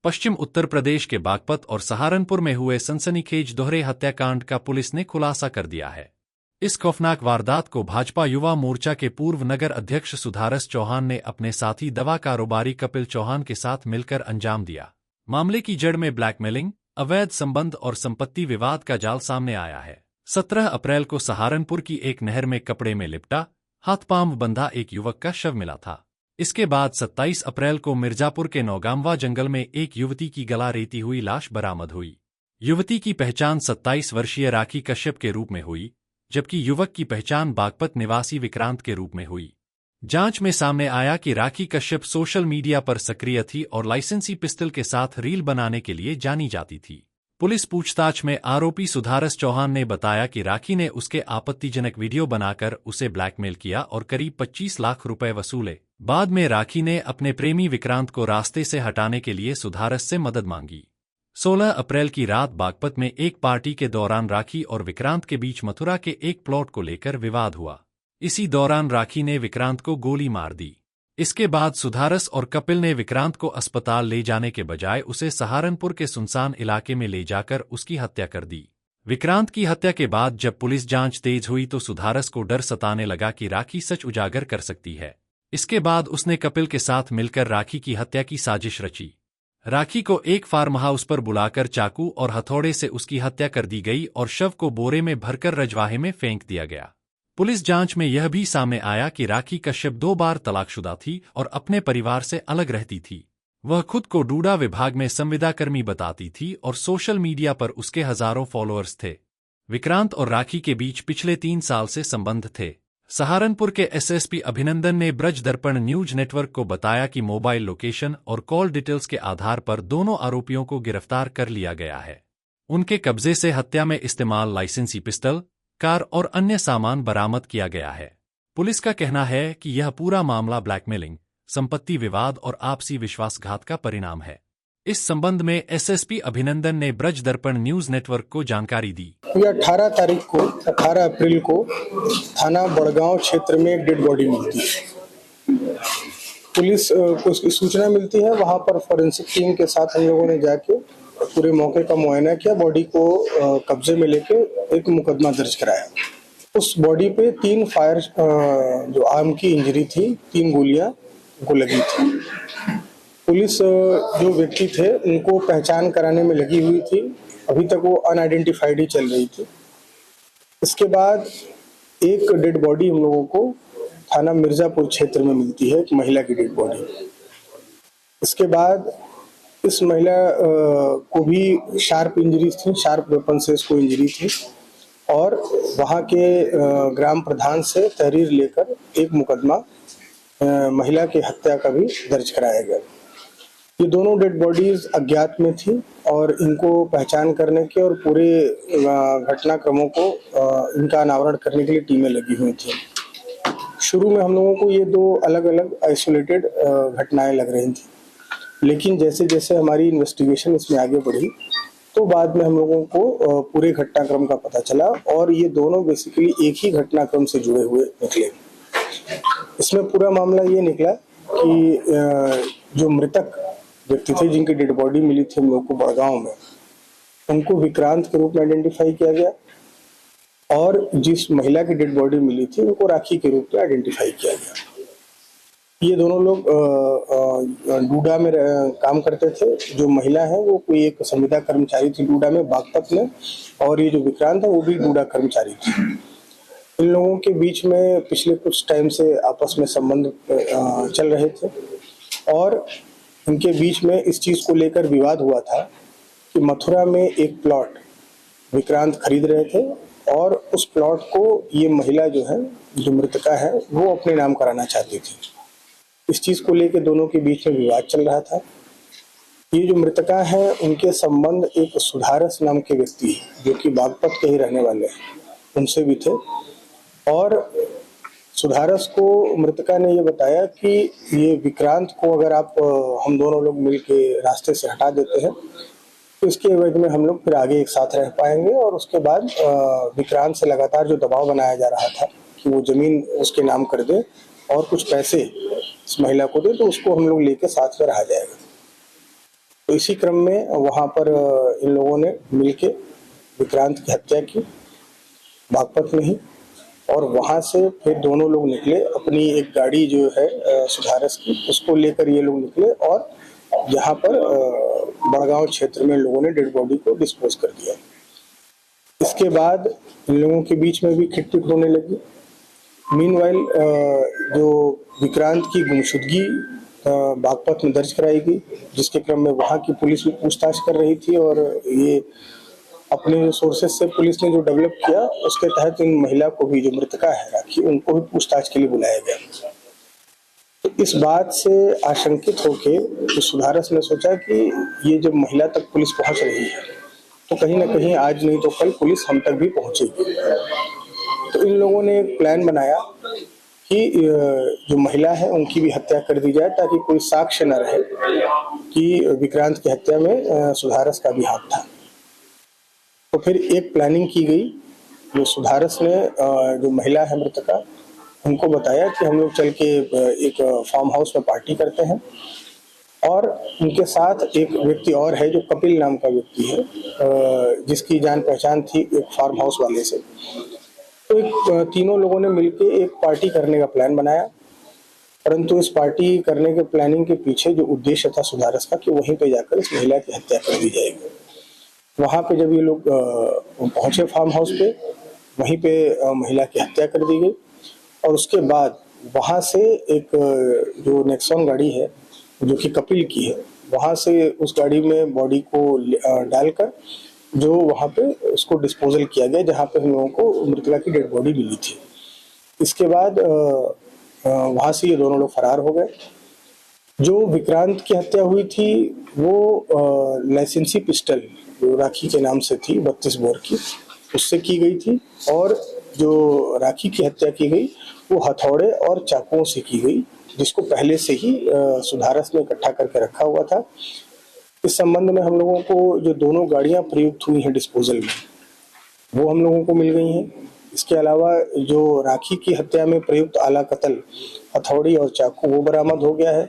पश्चिम उत्तर प्रदेश के बागपत और सहारनपुर में हुए सनसनीखेज दोहरे हत्याकांड का पुलिस ने खुलासा कर दिया है। इस खौफनाक वारदात को भाजपा युवा मोर्चा के पूर्व नगर अध्यक्ष सुधारस चौहान ने अपने साथी दवा कारोबारी कपिल चौहान के साथ मिलकर अंजाम दिया। मामले की जड़ में ब्लैकमेलिंग, अवैध संबंध और संपत्ति विवाद का जाल सामने आया है। 17 अप्रैल को सहारनपुर की एक नहर में कपड़े में लिपटा, हाथ पांव बंधा एक युवक का शव मिला था। इसके बाद 27 अप्रैल को मिर्जापुर के नौगांवा जंगल में एक युवती की गला रेती हुई लाश बरामद हुई। युवती की पहचान 27 वर्षीय राखी कश्यप के रूप में हुई, जबकि युवक की पहचान बागपत निवासी विक्रांत के रूप में हुई। जांच में सामने आया कि राखी कश्यप सोशल मीडिया पर सक्रिय थी और लाइसेंसी पिस्टल के साथ रील बनाने के लिए जानी जाती थी। पुलिस पूछताछ में आरोपी सुधारस चौहान ने बताया कि राखी ने उसके आपत्तिजनक वीडियो बनाकर उसे ब्लैकमेल किया और करीब 25 लाख रुपए वसूले। बाद में राखी ने अपने प्रेमी विक्रांत को रास्ते से हटाने के लिए सुधारस से मदद मांगी। 16 अप्रैल की रात बागपत में एक पार्टी के दौरान राखी और विक्रांत के बीच मथुरा के एक प्लॉट को लेकर विवाद हुआ। इसी दौरान राखी ने विक्रांत को गोली मार दी। इसके बाद सुधारस और कपिल ने विक्रांत को अस्पताल ले जाने के बजाय उसे सहारनपुर के सुनसान इलाके में ले जाकर उसकी हत्या कर दी। विक्रांत की हत्या के बाद जब पुलिस जांच तेज हुई तो सुधारस को डर सताने लगा कि राखी सच उजागर कर सकती है। इसके बाद उसने कपिल के साथ मिलकर राखी की हत्या की साजिश रची। राखी को एक फार्म हाउस पर बुलाकर चाकू और हथौड़े से उसकी हत्या कर दी गई और शव को बोरे में भरकर रजवाहे में फेंक दिया गया। पुलिस जांच में यह भी सामने आया कि राखी कश्यप 2 बार तलाकशुदा थी और अपने परिवार से अलग रहती थी। वह खुद को डूडा विभाग में संविदाकर्मी बताती थी और सोशल मीडिया पर उसके हजारों फॉलोअर्स थे। विक्रांत और राखी के बीच पिछले 3 साल से संबंध थे। सहारनपुर के एसएसपी अभिनंदन ने ब्रज दर्पण न्यूज नेटवर्क को बताया कि मोबाइल लोकेशन और कॉल डिटेल्स के आधार पर दोनों आरोपियों को गिरफ्तार कर लिया गया है। उनके कब्जे से हत्या में इस्तेमाल लाइसेंसी पिस्टल, कार और अन्य सामान बरामद किया गया है। पुलिस का कहना है कि यह पूरा मामला ब्लैकमेलिंग, संपत्ति विवाद और आपसी विश्वासघात का परिणाम है। इस संबंध में एसएसपी अभिनंदन ने ब्रज दर्पण न्यूज नेटवर्क को जानकारी दी। 18 अप्रैल को थाना बड़गांव क्षेत्र में एक डेड बॉडी मिलती है। पुलिस को उसकी सूचना मिलती है। वहां पर फॉरेंसिक टीम के साथ हम लोगों ने जाके पूरे मौके का मुआयना किया, बॉडी को कब्जे में लेके एक मुकदमा दर्ज कराया। उस बॉडी पे 3 फायर जो आर्म की इंजरी थी, 3 गोलियां उनको लगी थी। पुलिस जो व्यक्ति थे उनको पहचान कराने में लगी हुई थी। अभी तक वो अनआइडेंटिफाइड ही चल रही थी। इसके बाद एक डेड बॉडी हम लोगों को थाना मिर्जापुर क्षेत्र में मिलती है, एक महिला की डेड बॉडी। इसके बाद इस महिला को भी शार्प इंजरीज थी, शार्प वेपन से इसको इंजरी थी और वहां के ग्राम प्रधान से तहरीर लेकर एक मुकदमा महिला की हत्या का भी दर्ज कराया गया। ये दोनों डेड बॉडीज अज्ञात में थी और इनको पहचान करने के और पूरे घटनाक्रमों को इनका अनावरण करने के लिए टीमें लगी हुई थी। शुरू में हम लोगों को ये 2 अलग अलग आइसोलेटेड घटनाएं लग रही थी, लेकिन जैसे जैसे हमारी इन्वेस्टिगेशन इसमें आगे बढ़ी तो बाद में हम लोगों को पूरे घटनाक्रम का पता चला और ये दोनों बेसिकली एक ही घटनाक्रम से जुड़े हुए निकले। इसमें पूरा मामला ये निकला कि जो मृतक व्यक्ति थे जिनकी डेड बॉडी मिली थी हम लोग को बड़गांव में, उनको विक्रांत के रूप में आइडेंटिफाई किया गया और जिस महिला की डेड बॉडी मिली थी उनको राखी के रूप में आइडेंटिफाई किया गया। ये दोनों लोग डूडा में काम करते थे। जो महिला है वो कोई एक संविदा कर्मचारी थी डूडा में, बागपत में, और ये जो विक्रांत है वो भी डूडा कर्मचारी थी। इन लोगों के बीच में पिछले कुछ टाइम से आपस में संबंध चल रहे थे और इनके बीच में इस चीज को लेकर विवाद हुआ था कि मथुरा में एक प्लॉट विक्रांत खरीद रहे थे और उस प्लॉट को ये महिला जो है, जो मृतका है, वो अपने नाम कराना चाहती थी। इस चीज को लेकर दोनों के बीच में विवाद चल रहा था। ये जो मृतका है उनके संबंध एक सुधारस नाम के व्यक्ति जो कि बागपत के ही रहने वाले हैं उनसे भी थे और सुधारस को मृतका ने ये बताया कि ये विक्रांत को अगर आप हम दोनों लोग मिलके रास्ते से हटा देते हैं तो इसके एवज में हम लोग फिर आगे एक साथ रह पाएंगे। और उसके बाद विक्रांत से लगातार जो दबाव बनाया जा रहा था कि वो जमीन उसके नाम कर दे और कुछ पैसे इस महिला को दे तो उसको हम लोग लेके साथ में रहा जाएगा। तो इसी क्रम में वहां पर इन लोगों ने मिलके विक्रांत की हत्या की बागपत में ही। और वहां से फिर दोनों लोग निकले, अपनी एक गाड़ी जो है सुधारस की, उसको लेकर ये लोग निकले और यहाँ पर बड़गांव क्षेत्र में लोगों ने डेड बॉडी को डिस्पोज कर दिया। इसके बाद इन लोगों के बीच में भी खिटपिट होने लगी। मीनवाइल जो विक्रांत की गुमशुदगी बागपत में दर्ज कराई गई, जिसके क्रम में वहां की पुलिस भी पूछताछ कर रही थी और ये अपने सोर्सेज से पुलिस ने जो डेवलप किया उसके तहत इन महिला को भी, जो मृतका है राखी, उनको भी पूछताछ के लिए बुलाया गया। तो इस बात से आशंकित होके तो सुधारस ने सोचा कि ये जब महिला तक पुलिस पहुंच रही है तो कहीं ना कहीं आज नहीं तो कल पुलिस हम तक भी पहुंचेगी। तो इन लोगों ने एक प्लान बनाया कि जो महिला है उनकी भी हत्या कर दी जाए, ताकि कोई साक्ष्य न रहे कि विक्रांत की हत्या में सुधारस का भी हाथ था। तो फिर एक प्लानिंग की गई। जो सुधारस ने जो महिला है मृतका, उनको बताया कि हम लोग चल के एक फार्म हाउस में पार्टी करते हैं, और उनके साथ एक व्यक्ति और है जो कपिल नाम का व्यक्ति है, जिसकी जान पहचान थी एक फार्म हाउस वाले से। तो तीनों लोगों ने मिलकर एक पार्टी करने का प्लान बनाया, परंतु इस पार्टी करने के प्लानिंग के पीछे जो उद्देश्य था सुधारस का कि वहीं पे जाकर इस महिला की हत्या कर दी जाएगी। वहां पे जब ये लोग पहुंचे फार्म हाउस पे, वहीं पे महिला की हत्या कर दी गई। और उसके बाद वहां से एक जो नेक्सॉन गाड़ी है जो कि कपिल की है, वहां से उस गाड़ी में बॉडी को डालकर जो वहां पे उसको डिस्पोजल किया गया, जहां पे हम लोगों को मृतका की डेड बॉडी मिली थी। इसके बाद वहां से ये दोनों लोग फरार हो गए। जो विक्रांत की हत्या हुई थी वो लाइसेंसी पिस्टल जो राखी के नाम से थी 32 बोर की, उससे की गई थी। और जो राखी की हत्या की गई वो हथौड़े और चाकुओं से की गई, जिसको पहले से ही सुधारस ने इकट्ठा करके रखा हुआ था। इस संबंध में हम लोगों को जो दोनों गाड़ियां प्रयुक्त हुई हैं डिस्पोजल में, वो हम लोगों को मिल गई हैं। इसके अलावा जो राखी की हत्या में प्रयुक्त आला कतल, हथौड़ी और चाकू, वो बरामद हो गया है।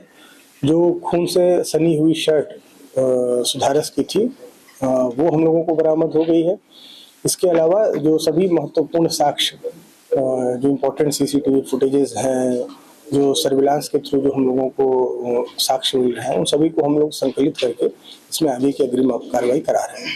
जो खून से सनी हुई शर्ट सुधारस की थी, वो हम लोगों को बरामद हो गई है। इसके अलावा जो सभी महत्वपूर्ण साक्ष्य, जो इम्पोर्टेंट सीसीटीवी फुटेजेस हैं, जो सर्विलांस के थ्रू जो हम लोगों को साक्ष्य मिल रहे हैं, उन सभी को हम लोग संकलित करके इसमें आगे की अग्रिम कार्रवाई करा रहे हैं।